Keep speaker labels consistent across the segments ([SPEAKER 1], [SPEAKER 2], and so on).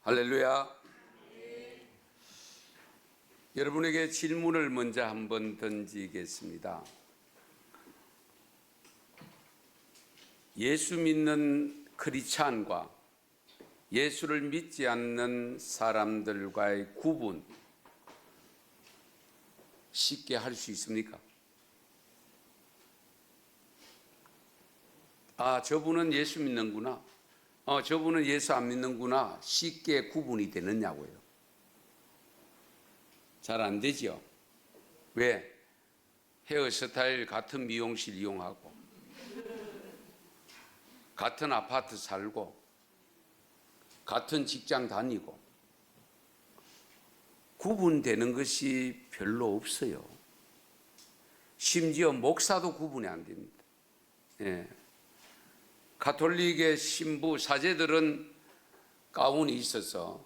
[SPEAKER 1] 할렐루야. 여러분에게 질문을 먼저 한번 던지겠습니다. 예수 믿는 크리스찬과 예수를 믿지 않는 사람들과의 구분 쉽게 할 수 있습니까? 아, 저분은 예수 믿는구나. 저분은 예수 안 믿는구나. 쉽게 구분이 되느냐고요. 잘 안 되죠. 왜? 헤어스타일 같은 미용실 이용하고 같은 아파트 살고 같은 직장 다니고 구분되는 것이 별로 없어요. 심지어 목사도 구분이 안 됩니다. 예. 가톨릭의 신부 사제들은 가운이 있어서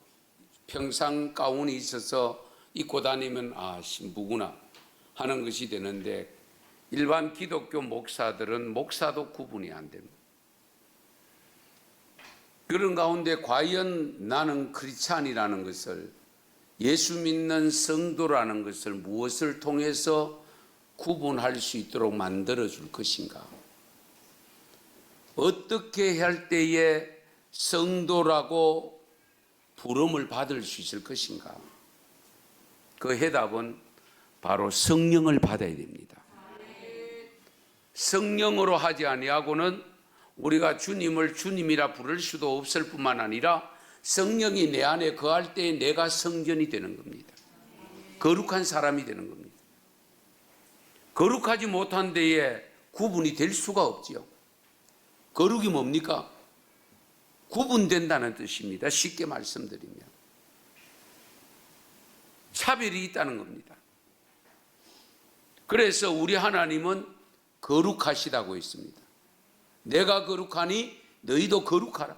[SPEAKER 1] 평상 가운이 있어서 입고 다니면 아 신부구나 하는 것이 되는데 일반 기독교 목사들은 목사도 구분이 안 됩니다. 그런 가운데 과연 나는 크리스찬이라는 것을 예수 믿는 성도라는 것을 무엇을 통해서 구분할 수 있도록 만들어 줄 것인가? 어떻게 할 때에 성도라고 부름을 받을 수 있을 것인가? 그 해답은 바로 성령을 받아야 됩니다. 성령으로 하지 아니하고는 우리가 주님을 주님이라 부를 수도 없을 뿐만 아니라 성령이 내 안에 거할 때에 내가 성전이 되는 겁니다. 거룩한 사람이 되는 겁니다. 거룩하지 못한 데에 구분이 될 수가 없지요. 거룩이 뭡니까? 구분된다는 뜻입니다. 쉽게 말씀드리면 차별이 있다는 겁니다. 그래서 우리 하나님은 거룩하시다고 했습니다. 내가 거룩하니 너희도 거룩하라.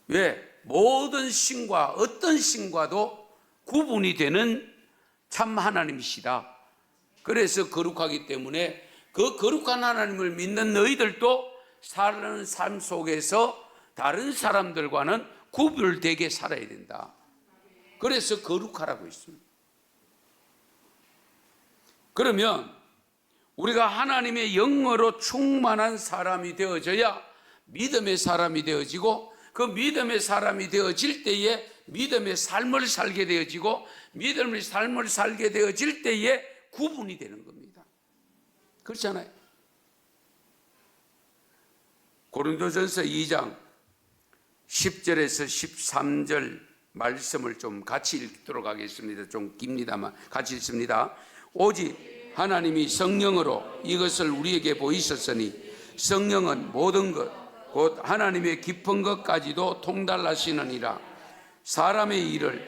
[SPEAKER 1] 왜? 모든 신과 어떤 신과도 구분이 되는 참 하나님이시다. 그래서 거룩하기 때문에 그 거룩한 하나님을 믿는 너희들도 사는 삶 속에서 다른 사람들과는 구별되게 살아야 된다. 그래서 거룩하라고 했습니다. 그러면 우리가 하나님의 영으로 충만한 사람이 되어져야 믿음의 사람이 되어지고 그 믿음의 사람이 되어질 때에 믿음의 삶을 살게 되어지고 믿음의 삶을 살게 되어질 때에 구분이 되는 겁니다. 그렇잖아요. 고린도전서 2장 10절에서 13절 말씀을 좀 같이 읽도록 하겠습니다. 좀 깁니다만 같이 읽습니다. 오직 하나님이 성령으로 이것을 우리에게 보이셨으니 성령은 모든 것 곧 하나님의 깊은 것까지도 통달하시느니라. 사람의 일을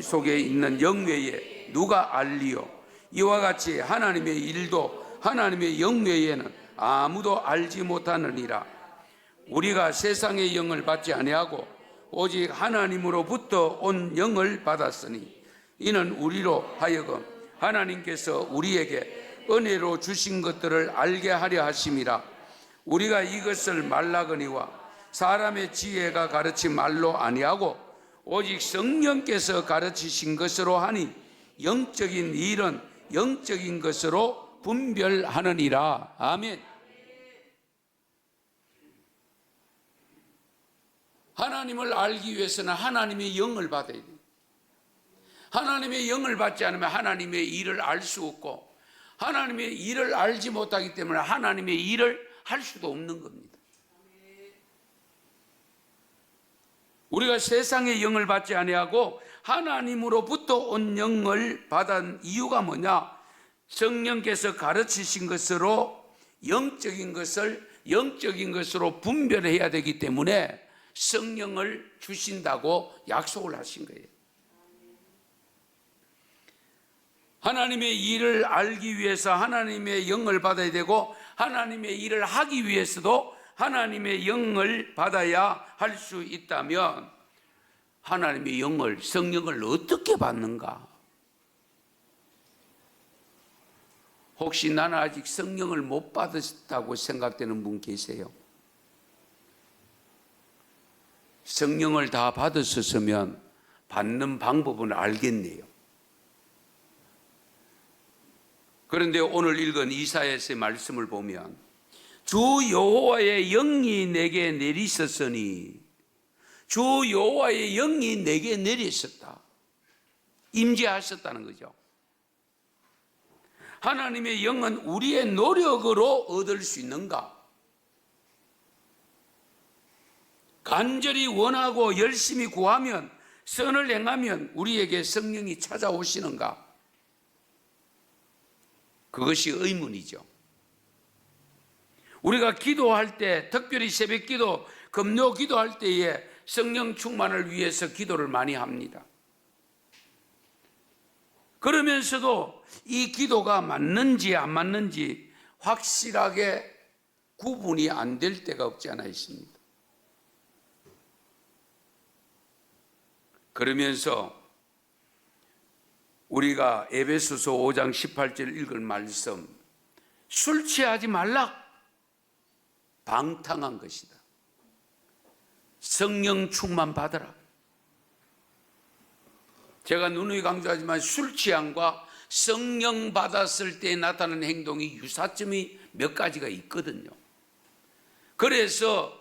[SPEAKER 1] 속에 있는 영 외에 누가 알리요? 이와 같이 하나님의 일도 하나님의 영 외에는 아무도 알지 못하느니라. 우리가 세상의 영을 받지 아니하고 오직 하나님으로부터 온 영을 받았으니 이는 우리로 하여금 하나님께서 우리에게 은혜로 주신 것들을 알게 하려 하심이라. 우리가 이것을 말라거니와 사람의 지혜가 가르친 말로 아니하고 오직 성령께서 가르치신 것으로 하니 영적인 일은 영적인 것으로 분별하느니라. 아멘. 하나님을 알기 위해서는 하나님의 영을 받아야 돼요. 하나님의 영을 받지 않으면 하나님의 일을 알 수 없고 하나님의 일을 알지 못하기 때문에 하나님의 일을 할 수도 없는 겁니다. 우리가 세상의 영을 받지 아니하고 하나님으로부터 온 영을 받은 이유가 뭐냐? 성령께서 가르치신 것으로 영적인 것을 영적인 것으로 분별해야 되기 때문에 성령을 주신다고 약속을 하신 거예요. 하나님의 일을 알기 위해서 하나님의 영을 받아야 되고 하나님의 일을 하기 위해서도 하나님의 영을 받아야 할 수 있다면 하나님의 영을, 성령을 어떻게 받는가? 혹시 나는 아직 성령을 못 받았다고 생각되는 분 계세요? 성령을 다 받으셨으면 받는 방법은 알겠네요. 그런데 오늘 읽은 이사야서의 말씀을 보면 주 여호와의 영이 내게 내리셨으니, 주 여호와의 영이 내게 내리셨다, 임재하셨다는 거죠. 하나님의 영은 우리의 노력으로 얻을 수 있는가? 간절히 원하고 열심히 구하면, 선을 행하면 우리에게 성령이 찾아오시는가? 그것이 의문이죠. 우리가 기도할 때, 특별히 새벽기도, 금요 기도할 때에 성령 충만을 위해서 기도를 많이 합니다. 그러면서도 이 기도가 맞는지 안 맞는지 확실하게 구분이 안 될 때가 없지 않아 있습니다. 그러면서 우리가 에베소서 5장 18절 읽은 말씀, 술 취하지 말라, 방탕한 것이다. 성령 충만 받으라. 제가 누누이 강조하지만 술 취함과 성령 받았을 때 나타나는 행동이 유사점이 몇 가지가 있거든요. 그래서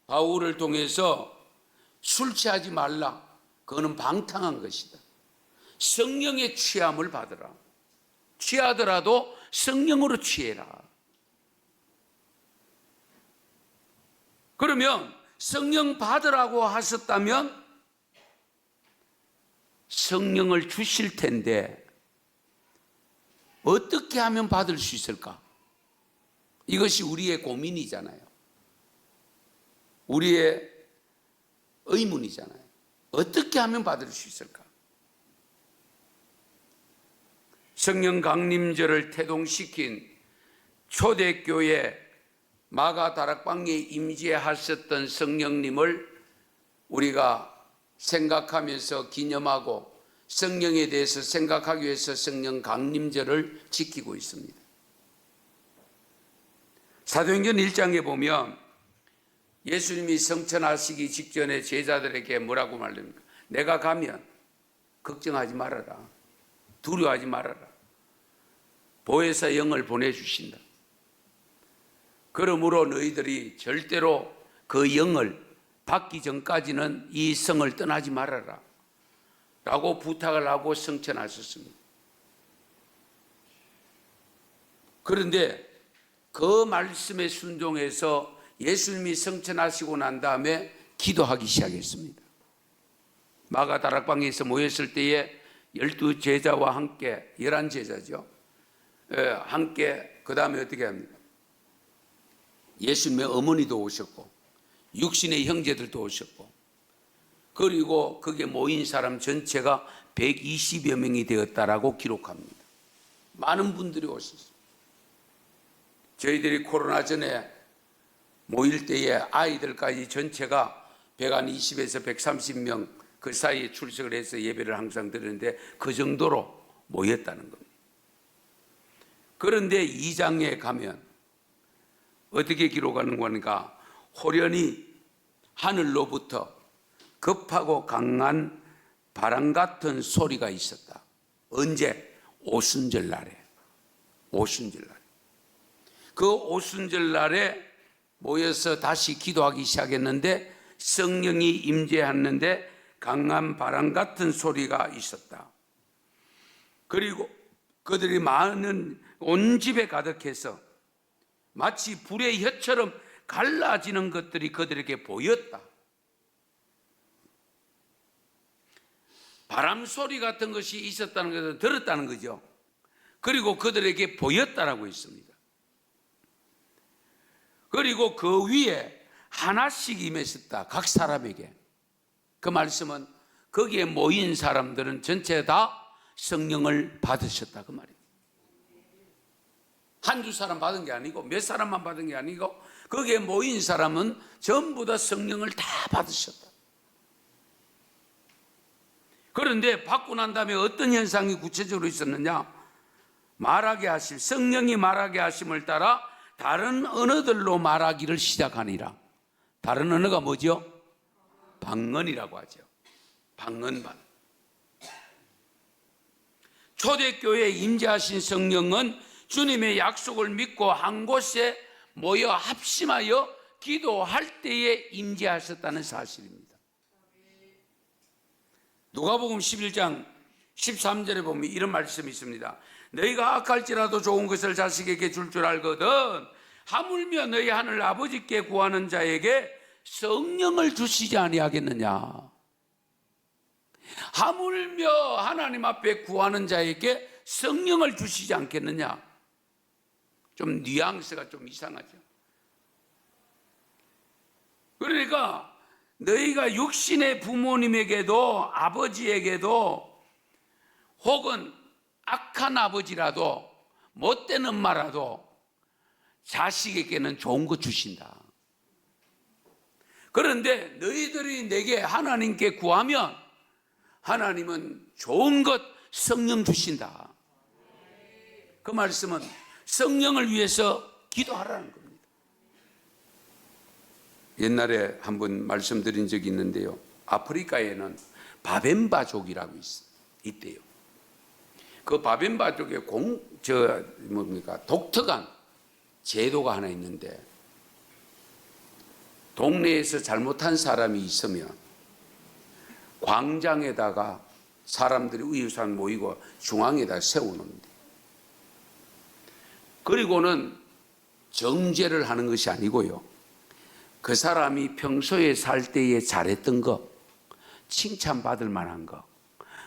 [SPEAKER 1] 바울을 통해서 술 취하지 말라, 그거는 방탕한 것이다. 성령의 취함을 받으라. 취하더라도 성령으로 취해라. 그러면 성령 받으라고 하셨다면 성령을 주실 텐데 어떻게 하면 받을 수 있을까? 이것이 우리의 고민이잖아요. 우리의 의문이잖아요. 어떻게 하면 받을 수 있을까? 성령 강림절을 태동시킨 초대교회 마가 다락방에 임재하셨던 성령님을 우리가 생각하면서 기념하고 성령에 대해서 생각하기 위해서 성령 강림절을 지키고 있습니다. 사도행전 1장에 보면 예수님이 성천하시기 직전에 제자들에게 뭐라고 말합니까? 내가 가면 걱정하지 말아라, 두려워하지 말아라, 보혜사 영을 보내주신다. 그러므로 너희들이 절대로 그 영을 받기 전까지는 이 성을 떠나지 말아라 라고 부탁을 하고 성천하셨습니다. 그런데 그 말씀에 순종해서 예수님이 성천하시고 난 다음에 기도하기 시작했습니다. 마가 다락방에서 모였을 때에 12제자와 함께, 11제자죠. 함께 그 다음에 어떻게 합니까? 예수님의 어머니도 오셨고 육신의 형제들도 오셨고, 그리고 거기에 모인 사람 전체가 120여 명이 되었다라고 기록합니다. 많은 분들이 오셨어요. 저희들이 코로나 전에 모일 때에 아이들까지 전체가 120에서 130명 그 사이에 출석을 해서 예배를 항상 드리는데 그 정도로 모였다는 겁니다. 그런데 2장에 가면 어떻게 기록하는 거니까 호련히 하늘로부터 급하고 강한 바람 같은 소리가 있었다. 언제? 오순절 날에. 오순절 날에. 그 오순절 날에 모여서 다시 기도하기 시작했는데 성령이 임재했는데 강한 바람 같은 소리가 있었다. 그리고 그들이 많은 온 집에 가득해서 마치 불의 혀처럼 갈라지는 것들이 그들에게 보였다. 바람 소리 같은 것이 있었다는 것을 들었다는 거죠. 그리고 그들에게 보였다라고 했습니다. 그리고 그 위에 하나씩 임했었다. 각 사람에게. 그 말씀은 거기에 모인 사람들은 전체 다 성령을 받으셨다 그 말이에요. 한두 사람 받은 게 아니고 몇 사람만 받은 게 아니고 거기에 모인 사람은 전부 다 성령을 다 받으셨다. 그런데 받고 난 다음에 어떤 현상이 구체적으로 있었느냐? 말하게 하심, 성령이 말하게 하심을 따라 다른 언어들로 말하기를 시작하니라. 다른 언어가 뭐죠? 방언이라고 하죠. 방언반. 초대교회에 임재하신 성령은 주님의 약속을 믿고 한 곳에 모여 합심하여 기도할 때에 임재하셨다는 사실입니다. 누가복음 11장 13절에 보면 이런 말씀이 있습니다. 너희가 악할지라도 좋은 것을 자식에게 줄 줄 알거든 하물며 너희 하늘 아버지께 구하는 자에게 성령을 주시지 아니하겠느냐. 하물며 하나님 앞에 구하는 자에게 성령을 주시지 않겠느냐. 좀 뉘앙스가 좀 이상하죠. 그러니까 너희가 육신의 부모님에게도 아버지에게도 혹은 악한 아버지라도 못된 엄마라도 자식에게는 좋은 거 주신다. 그런데 너희들이 내게 하나님께 구하면 하나님은 좋은 것 성령 주신다. 그 말씀은 성령을 위해서 기도하라는 겁니다. 옛날에 한번 말씀드린 적이 있는데요. 아프리카에는 바벤바족이라고 있대요. 그 바벤바족의 독특한 제도가 하나 있는데 동네에서 잘못한 사람이 있으면 광장에다가 사람들이 우유산 모이고 중앙에다 세우는데 그리고는 정죄를 하는 것이 아니고요. 그 사람이 평소에 살 때에 잘했던 거, 칭찬받을 만한 거,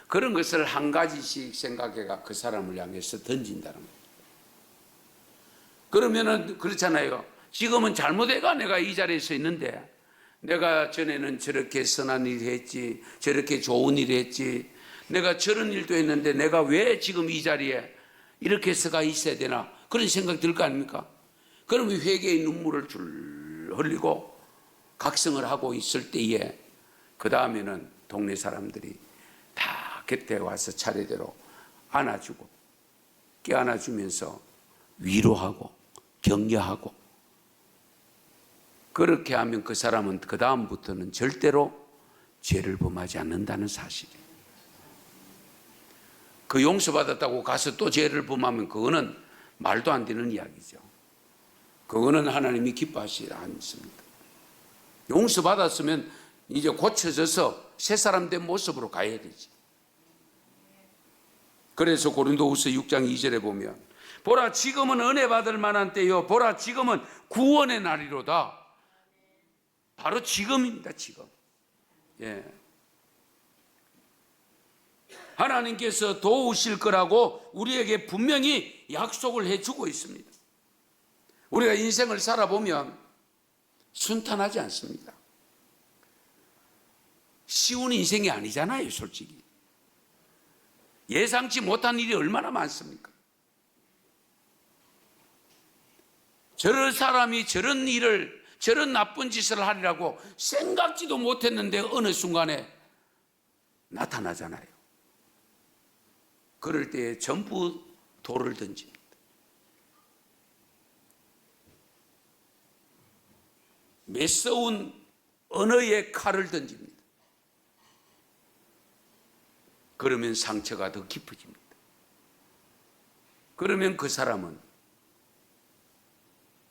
[SPEAKER 1] 그런 것을 한 가지씩 생각해가 그 사람을 향해서 던진다는 거예요. 그러면은 그렇잖아요. 지금은 잘못해가 내가 이 자리에 서 있는데 내가 전에는 저렇게 선한 일을 했지, 저렇게 좋은 일을 했지, 내가 저런 일도 했는데 내가 왜 지금 이 자리에 이렇게 서가 있어야 되나, 그런 생각이 들 거 아닙니까? 그러면 회개의 눈물을 줄 흘리고 각성을 하고 있을 때에 그 다음에는 동네 사람들이 다 곁에 와서 차례대로 안아주고 껴안아주면서 위로하고 격려하고, 그렇게 하면 그 사람은 그 다음부터는 절대로 죄를 범하지 않는다는 사실이에요. 그 용서받았다고 가서 또 죄를 범하면 그거는 말도 안 되는 이야기죠. 그거는 하나님이 기뻐하시지 않습니다. 용서받았으면 이제 고쳐져서 새 사람 된 모습으로 가야 되지. 그래서 고린도후서 6장 2절에 보면 보라 지금은 은혜 받을 만한 때요 보라 지금은 구원의 날이로다. 바로 지금입니다. 지금. 예. 하나님께서 도우실 거라고 우리에게 분명히 약속을 해주고 있습니다. 우리가 인생을 살아보면 순탄하지 않습니다. 쉬운 인생이 아니잖아요, 솔직히. 예상치 못한 일이 얼마나 많습니까? 저런 사람이 저런 일을, 저런 나쁜 짓을 하리라고 생각지도 못했는데 어느 순간에 나타나잖아요. 그럴 때 전부 돌을 던집니다. 매서운 언어의 칼을 던집니다. 그러면 상처가 더 깊어집니다. 그러면 그 사람은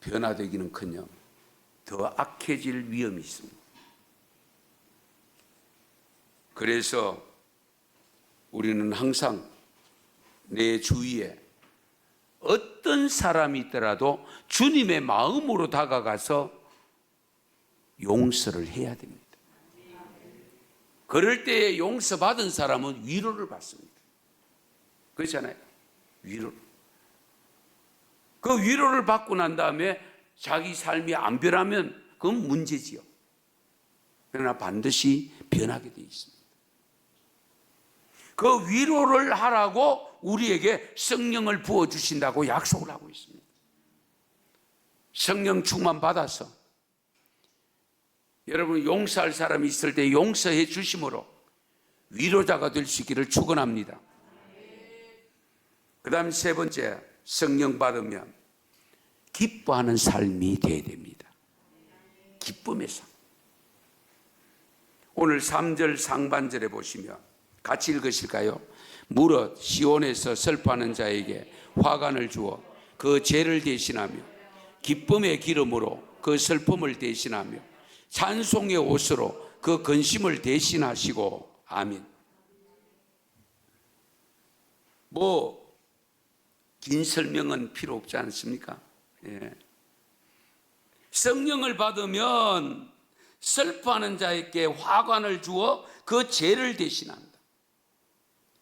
[SPEAKER 1] 변화되기는커녕 더 악해질 위험이 있습니다. 그래서 우리는 항상 내 주위에 어떤 사람이 있더라도 주님의 마음으로 다가가서 용서를 해야 됩니다. 그럴 때에 용서받은 사람은 위로를 받습니다. 그렇잖아요. 위로를. 그 위로를 받고 난 다음에 자기 삶이 안 변하면 그건 문제지요. 그러나 반드시 변하게 되어 있습니다. 그 위로를 하라고 우리에게 성령을 부어주신다고 약속을 하고 있습니다. 성령 충만 받아서 여러분 용서할 사람이 있을 때 용서해 주심으로 위로자가 될 수 있기를 축원합니다. 그 다음 세 번째, 성령 받으면 기뻐하는 삶이 되어야 됩니다. 기쁨의 삶. 오늘 3절 상반절에 보시면 같이 읽으실까요? 무릇 시온에서 슬퍼하는 자에게 화관을 주어 그 죄를 대신하며 기쁨의 기름으로 그 슬픔을 대신하며 찬송의 옷으로 그 근심을 대신하시고. 아멘. 긴 설명은 필요 없지 않습니까? 예. 성령을 받으면 슬퍼하는 자에게 화관을 주어 그 죄를 대신한다.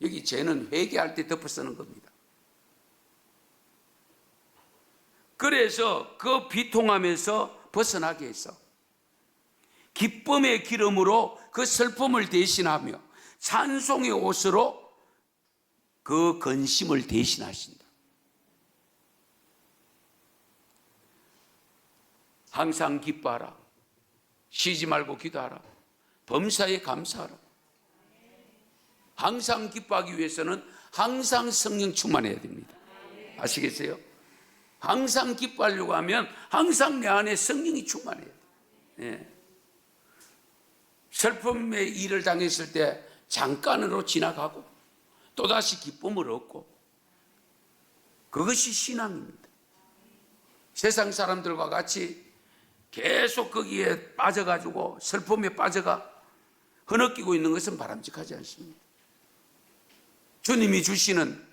[SPEAKER 1] 여기 죄는 회개할 때 덮어 쓰는 겁니다. 그래서 그 비통함에서 벗어나게 해서 기쁨의 기름으로 그 슬픔을 대신하며 찬송의 옷으로 그 근심을 대신하신다. 항상 기뻐하라. 쉬지 말고 기도하라. 범사에 감사하라. 항상 기뻐하기 위해서는 항상 성령 충만해야 됩니다. 아시겠어요? 항상 기뻐하려고 하면 항상 내 안에 성령이 충만해야 돼요. 예. 슬픔의 일을 당했을 때 잠깐으로 지나가고 또다시 기쁨을 얻고, 그것이 신앙입니다. 세상 사람들과 같이 계속 거기에 빠져가지고 슬픔에 빠져가 흐느끼고 있는 것은 바람직하지 않습니다. 주님이 주시는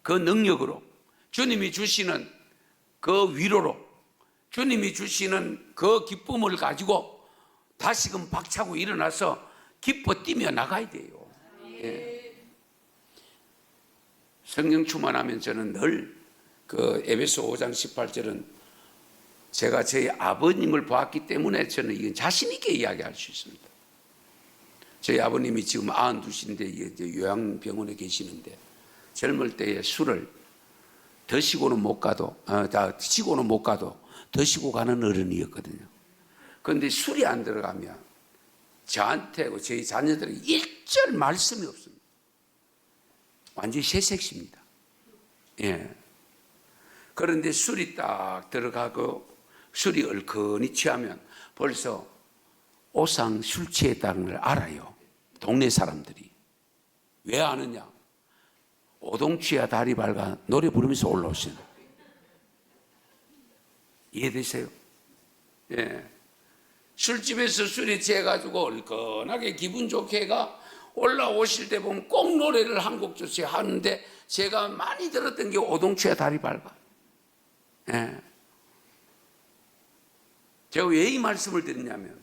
[SPEAKER 1] 그 능력으로, 주님이 주시는 그 위로로, 주님이 주시는 그 기쁨을 가지고 다시금 박차고 일어나서 기뻐 뛰며 나가야 돼요. 예. 성령 충만하면 저는 늘 그 에베소 5장 18절은 제가 저희 아버님을 보았기 때문에 저는 이건 자신 있게 이야기할 수 있습니다. 저희 아버님이 지금 92인데 이제 요양병원에 계시는데 젊을 때에 술을 드시고는 못 가도 드시고는 못 가도 드시고 가는 어른이었거든요. 그런데 술이 안 들어가면 저한테 저희 자녀들은 일절 말씀이 없습니다. 완전히 새색시입니다. 예. 그런데 술이 딱 들어가고 술이 얼큰이 취하면 벌써 오상 술 취했다는 걸 알아요. 동네 사람들이. 왜 아느냐? 오동치야 다리 밝아 노래 부르면서 올라오시는. 이해되세요? 예. 술집에서 술이 취해가지고 얼큰하게 기분 좋게가 올라오실 때 보면 꼭 노래를 한 곡 조씩 하는데 제가 많이 들었던 게 오동치야 다리 밝아. 예. 제가 왜 이 말씀을 드리냐면,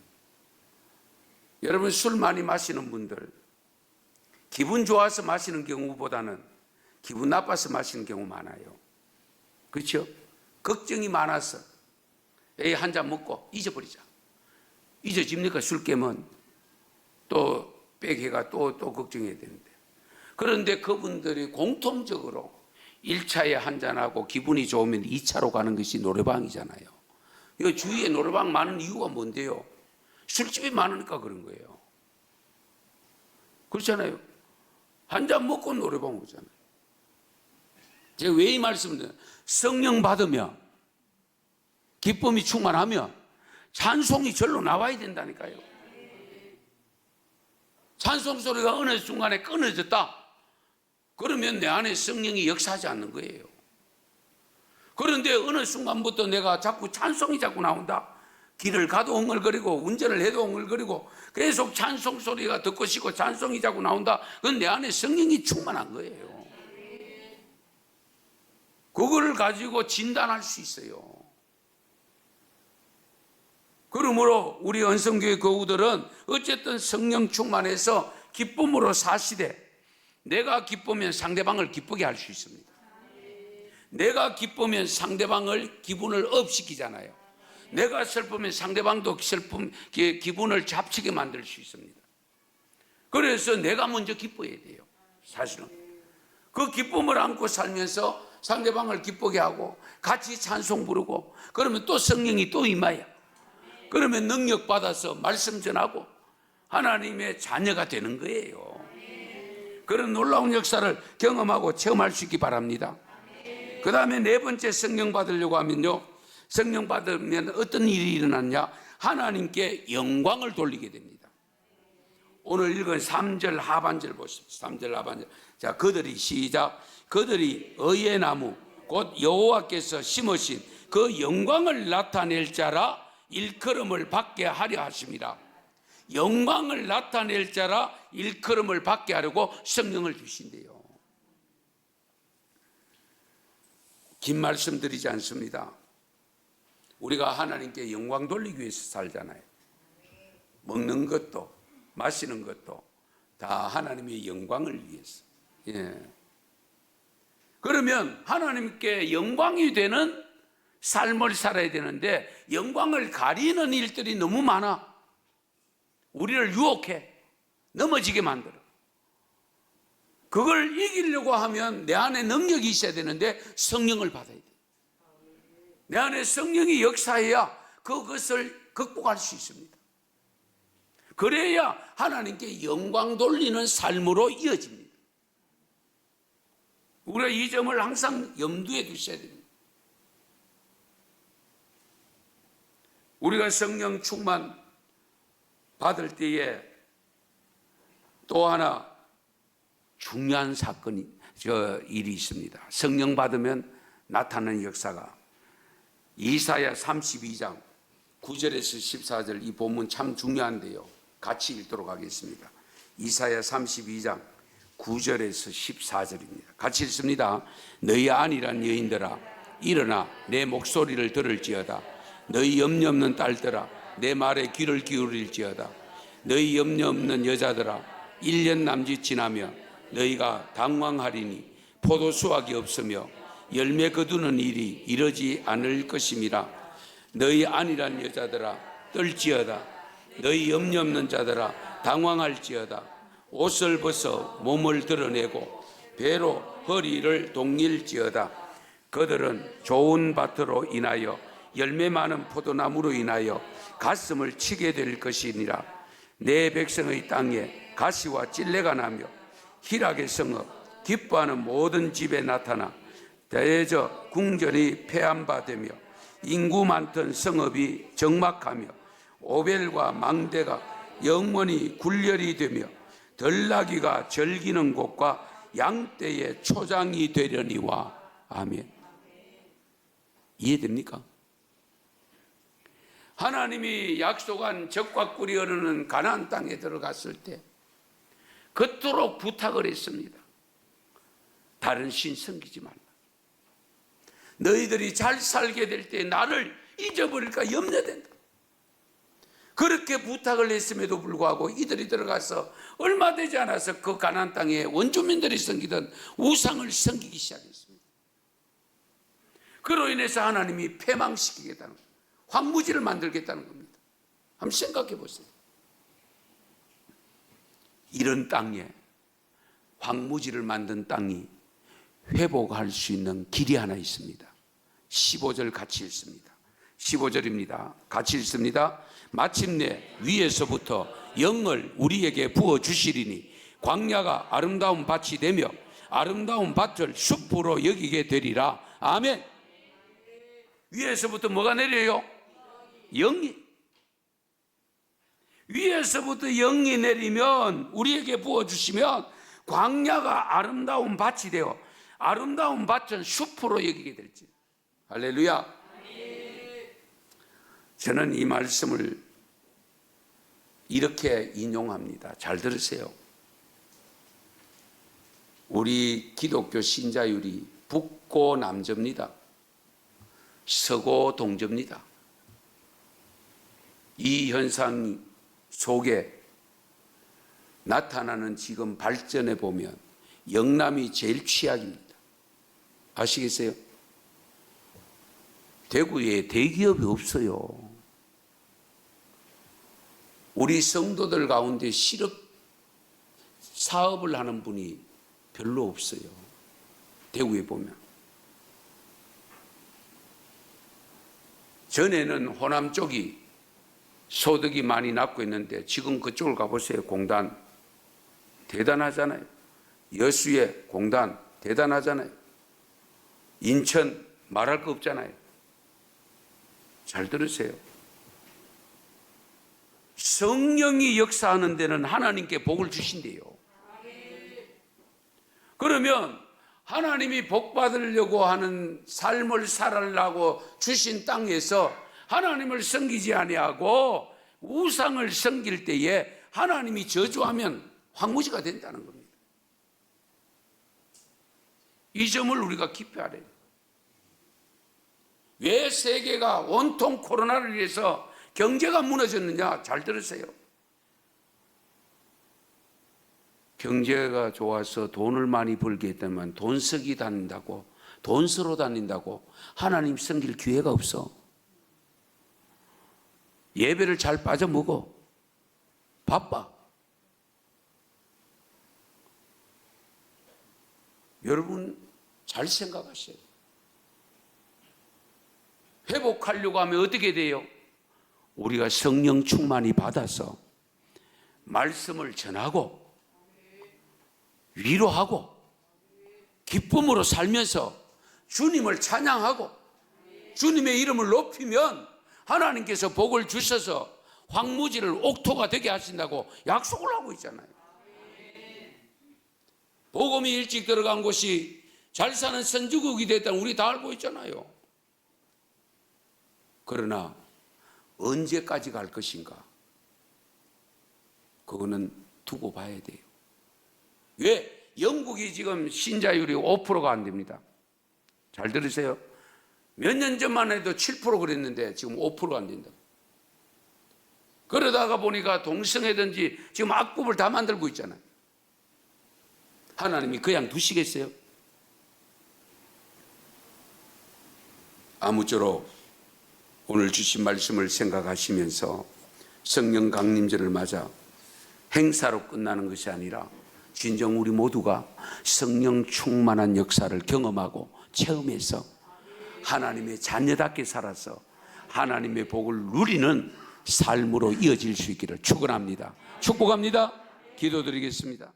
[SPEAKER 1] 여러분 술 많이 마시는 분들 기분 좋아서 마시는 경우보다는 기분 나빠서 마시는 경우 많아요. 그렇죠? 걱정이 많아서 에이 한 잔 먹고 잊어버리자. 잊어집니까? 술 깨면 또 빼개가 또 걱정해야 되는데. 그런데 그분들이 공통적으로 1차에 한잔하고 기분이 좋으면 2차로 가는 것이 노래방이잖아요. 이 주위에 노래방 많은 이유가 뭔데요? 술집이 많으니까 그런 거예요. 그렇잖아요. 한 잔 먹고 노래방 오잖아요. 제가 왜 이 말씀을 드려요? 성령 받으면, 기쁨이 충만하면 찬송이 절로 나와야 된다니까요. 찬송 소리가 어느 순간에 끊어졌다. 그러면 내 안에 성령이 역사하지 않는 거예요. 그런데 어느 순간부터 내가 자꾸 찬송이 자꾸 나온다. 길을 가도 엉얼거리고 운전을 해도 엉얼거리고 계속 찬송 소리가 듣고 싶고 찬송이 자꾸 나온다. 그건 내 안에 성령이 충만한 거예요. 그걸 가지고 진단할 수 있어요. 그러므로 우리 언성교회 교우들은 어쨌든 성령 충만해서 기쁨으로 사시되, 내가 기쁘면 상대방을 기쁘게 할 수 있습니다. 내가 기쁘면 상대방을 기분을 업시키잖아요. 내가 슬프면 상대방도 기분을 잡치게 만들 수 있습니다. 그래서 내가 먼저 기뻐야 돼요. 사실은 그 기쁨을 안고 살면서 상대방을 기쁘게 하고 같이 찬송 부르고, 그러면 또 성령이 또 임하여, 그러면 능력 받아서 말씀 전하고 하나님의 자녀가 되는 거예요. 그런 놀라운 역사를 경험하고 체험할 수 있기 바랍니다. 그 다음에 네 번째, 성령 받으려고 하면요, 성령 받으면 어떤 일이 일어났냐? 하나님께 영광을 돌리게 됩니다. 오늘 읽은 3절 하반절 보십시오. 3절 하반절. 자, 그들이 시작. 그들이 의의 나무 곧 여호와께서 심으신 그 영광을 나타낼 자라 일컬음을 받게 하려 하심이라. 영광을 나타낼 자라 일컬음을 받게 하려고 성령을 주신대요. 긴 말씀 드리지 않습니다. 우리가 하나님께 영광 돌리기 위해서 살잖아요. 먹는 것도 마시는 것도 다 하나님의 영광을 위해서. 예. 그러면 하나님께 영광이 되는 삶을 살아야 되는데 영광을 가리는 일들이 너무 많아. 우리를 유혹해. 넘어지게 만들어. 그걸 이기려고 하면 내 안에 능력이 있어야 되는데 성령을 받아야 돼. 내 안에 성령이 역사해야 그것을 극복할 수 있습니다. 그래야 하나님께 영광 돌리는 삶으로 이어집니다. 우리가 이 점을 항상 염두에 두셔야 됩니다. 우리가 성령 충만 받을 때에 또 하나 중요한 사건이 일이 있습니다. 성령 받으면 나타나는 역사가 이사야 32장 9절에서 14절 이 본문 참 중요한데요. 같이 읽도록 하겠습니다. 이사야 32장 9절에서 14절입니다. 같이 읽습니다. 너희 안이란 여인들아 일어나 내 목소리를 들을지어다. 너희 염려 없는 딸들아 내 말에 귀를 기울일지어다. 너희 염려 없는 여자들아 1년 남짓 지나며 너희가 당황하리니 포도 수확이 없으며 열매 거두는 일이 이러지 않을 것임이라. 너희 안이란 여자들아 떨지어다. 너희 염려 없는 자들아 당황할지어다. 옷을 벗어 몸을 드러내고 배로 허리를 동일지어다. 그들은 좋은 밭으로 인하여 열매 많은 포도나무로 인하여 가슴을 치게 될 것이니라. 내 백성의 땅에 가시와 찔레가 나며 희락의 성읍 기뻐하는 모든 집에 나타나 대저 궁전이 폐함바되며 인구 많던 성읍이 적막하며 오벨과 망대가 영원히 굴렬이 되며 들나귀가 절기는 곳과 양떼의 초장이 되려니와. 아멘. 이해됩니까? 하나님이 약속한 적과 꿀이 흐르는 가나안 땅에 들어갔을 때 그토록 부탁을 했습니다. 다른 신 섬기지 말라. 너희들이 잘 살게 될 때 나를 잊어버릴까 염려된다. 그렇게 부탁을 했음에도 불구하고 이들이 들어가서 얼마 되지 않아서 그 가나안 땅에 원주민들이 섬기던 우상을 섬기기 시작했습니다. 그로 인해서 하나님이 패망시키겠다는 거예요. 황무지를 만들겠다는 겁니다. 한번 생각해 보세요. 이런 땅에 황무지를 만든 땅이 회복할 수 있는 길이 하나 있습니다. 15절 같이 읽습니다. 15절입니다. 같이 읽습니다. 마침내 위에서부터 영을 우리에게 부어주시리니 광야가 아름다운 밭이 되며 아름다운 밭을 숲으로 여기게 되리라. 아멘. 위에서부터 뭐가 내려요? 영이. 위에서부터 영이 내리면 우리에게 부어주시면 광야가 아름다운 밭이 되어 아름다운 밭은 숲으로 여기게 될지. 할렐루야. 저는 이 말씀을 이렇게 인용합니다. 잘 들으세요. 우리 기독교 신자율이 북고 남저입니다. 서고 동저입니다. 이 현상 속에 나타나는 지금 발전에 보면 영남이 제일 취약입니다. 아시겠어요? 대구에 대기업이 없어요. 우리 성도들 가운데 실업 사업을 하는 분이 별로 없어요. 대구에 보면. 전에는 호남 쪽이 소득이 많이 낮고 있는데 지금 그쪽을 가보세요. 공단 대단하잖아요. 여수의 공단 대단하잖아요. 인천 말할 거 없잖아요. 잘 들으세요. 성령이 역사하는 데는 하나님께 복을 주신대요. 그러면 하나님이 복 받으려고 하는 삶을 살아라고 주신 땅에서 하나님을 섬기지 아니하고 우상을 섬길 때에 하나님이 저주하면 황무지가 된다는 겁니다. 이 점을 우리가 깊이 알아야 돼요. 왜 세계가 온통 코로나를 위해서 경제가 무너졌느냐? 잘 들으세요. 경제가 좋아서 돈을 많이 벌게 했다면 돈 쓰기 다닌다고, 돈 쓰러 다닌다고 하나님 섬길 기회가 없어. 예배를 잘 빠져먹어. 바빠. 여러분 잘 생각하세요. 회복하려고 하면 어떻게 돼요? 우리가 성령 충만이 받아서 말씀을 전하고 위로하고 기쁨으로 살면서 주님을 찬양하고 주님의 이름을 높이면 하나님께서 복을 주셔서 황무지를 옥토가 되게 하신다고 약속을 하고 있잖아요. 복음이 일찍 들어간 곳이 잘 사는 선진국이 됐다는 우리 다 알고 있잖아요. 그러나 언제까지 갈 것인가? 그거는 두고 봐야 돼요. 왜? 영국이 지금 신자율이 5%가 안 됩니다. 잘 들으세요. 몇 년 전만 해도 7% 그랬는데 지금 5%가 안 된다. 그러다가 보니까 동성애든지 지금 악법을 다 만들고 있잖아요. 하나님이 그냥 두시겠어요? 아무쪼록 오늘 주신 말씀을 생각하시면서 성령 강림절을 맞아 행사로 끝나는 것이 아니라 진정 우리 모두가 성령 충만한 역사를 경험하고 체험해서 하나님의 자녀답게 살아서 하나님의 복을 누리는 삶으로 이어질 수 있기를 축원합니다. 축복합니다. 기도드리겠습니다.